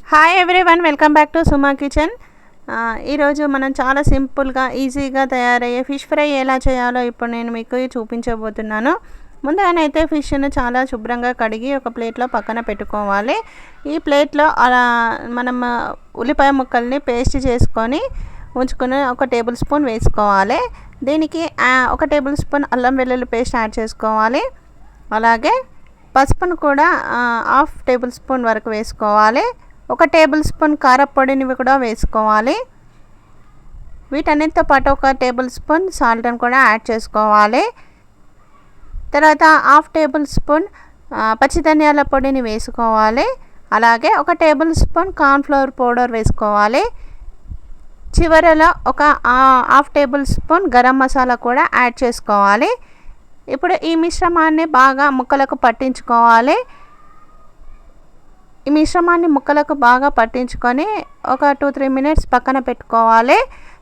Hi everyone, welcome back to Suma kitchen. ఈరోజు మనం చాలా సింపుల్గా ఈజీగా తయారయ్యే ఫిష్ ఫ్రై ఎలా చేయాలో ఇప్పుడు నేను మీకు చూపించబోతున్నాను. ముందుగానైతే ఫిష్ను చాలా శుభ్రంగా కడిగి ఒక ప్లేట్లో పక్కన పెట్టుకోవాలి. ఈ ప్లేట్లో మనం ఉల్లిపాయ ముక్కల్ని పేస్ట్ చేసుకొని ఉంచుకొని ఒక టేబుల్ స్పూన్ వేసుకోవాలి. దీనికి ఒక టేబుల్ స్పూన్ అల్లం వెల్లుల్లి పేస్ట్ యాడ్ చేసుకోవాలి. అలాగే పసుపును కూడా హాఫ్ టేబుల్ స్పూన్ వరకు వేసుకోవాలి. ఒక టేబుల్ స్పూన్ కారపొడిని కూడా వేసుకోవాలి. వీటన్నిటితో పాటు ఒక టేబుల్ స్పూన్ సాల్ట్ని కూడా యాడ్ చేసుకోవాలి. తర్వాత హాఫ్ టేబుల్ స్పూన్ పచ్చి ధనియాల పొడిని వేసుకోవాలి. అలాగే ఒక టేబుల్ స్పూన్ కార్న్ఫ్లవర్ పౌడర్ వేసుకోవాలి. చివరలో ఒక half table spoon garam masala కూడా యాడ్ చేసుకోవాలి. ఇప్పుడు ఈ మిశ్రమాన్ని బాగా ముక్కలకు పట్టించుకోవాలి. ఈ మిశ్రమాన్ని ముక్కలకు బాగా పట్టించుకొని ఒక 2-3 మినిట్స్ పక్కన పెట్టుకోవాలి.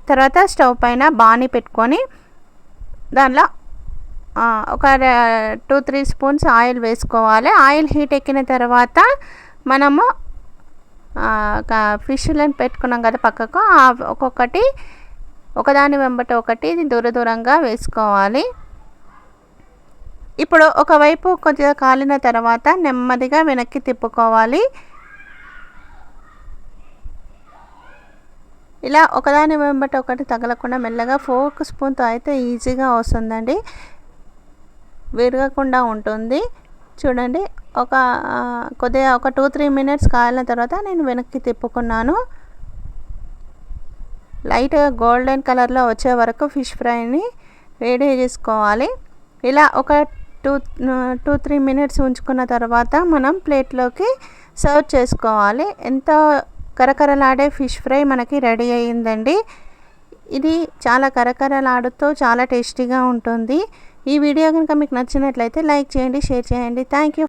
తర్వాత స్టవ్ పైన బాణీ పెట్టుకొని దానిలో ఒక 2-3 స్పూన్స్ ఆయిల్ వేసుకోవాలి. ఆయిల్ హీట్ ఎక్కిన తర్వాత మనము ఫిష్లను పెట్టుకున్నాం కదా పక్కకు, ఒక్కొక్కటి ఒకదాని వెంబట ఒకటి దూరంగా వేసుకోవాలి. ఇప్పుడు ఒకవైపు కొద్దిగా కాలిన తర్వాత నెమ్మదిగా వెనక్కి తిప్పుకోవాలి. ఇలా ఒకదాని వెంబట ఒకటి తగలకుండా మెల్లగా ఫోర్క్ స్పూన్తో అయితే ఈజీగా వస్తుందండి, విరగకుండా ఉంటుంది. చూడండి, కొద్దిగా ఒక 2-3 మినిట్స్ కాలిన తర్వాత నేను వెనక్కి తిప్పుకున్నాను. లైట్గా గోల్డెన్ కలర్లో వచ్చే వరకు ఫిష్ ఫ్రైని వేడి చేసుకోవాలి. ఇలా ఒక 2-3 మినిట్స్ ఉంచుకున్న తర్వాత మనం ప్లేట్లోకి సర్వ్ చేసుకోవాలి. ఎంతో కరకరలాడే ఫిష్ ఫ్రై మనకి రెడీ అయ్యిందండి. ఇది చాలా కరకరలాడుతూ చాలా టేస్టీగా ఉంటుంది. ఈ వీడియో కనుక మీకు నచ్చినట్లయితే లైక్ చేయండి, షేర్ చేయండి. Thank you.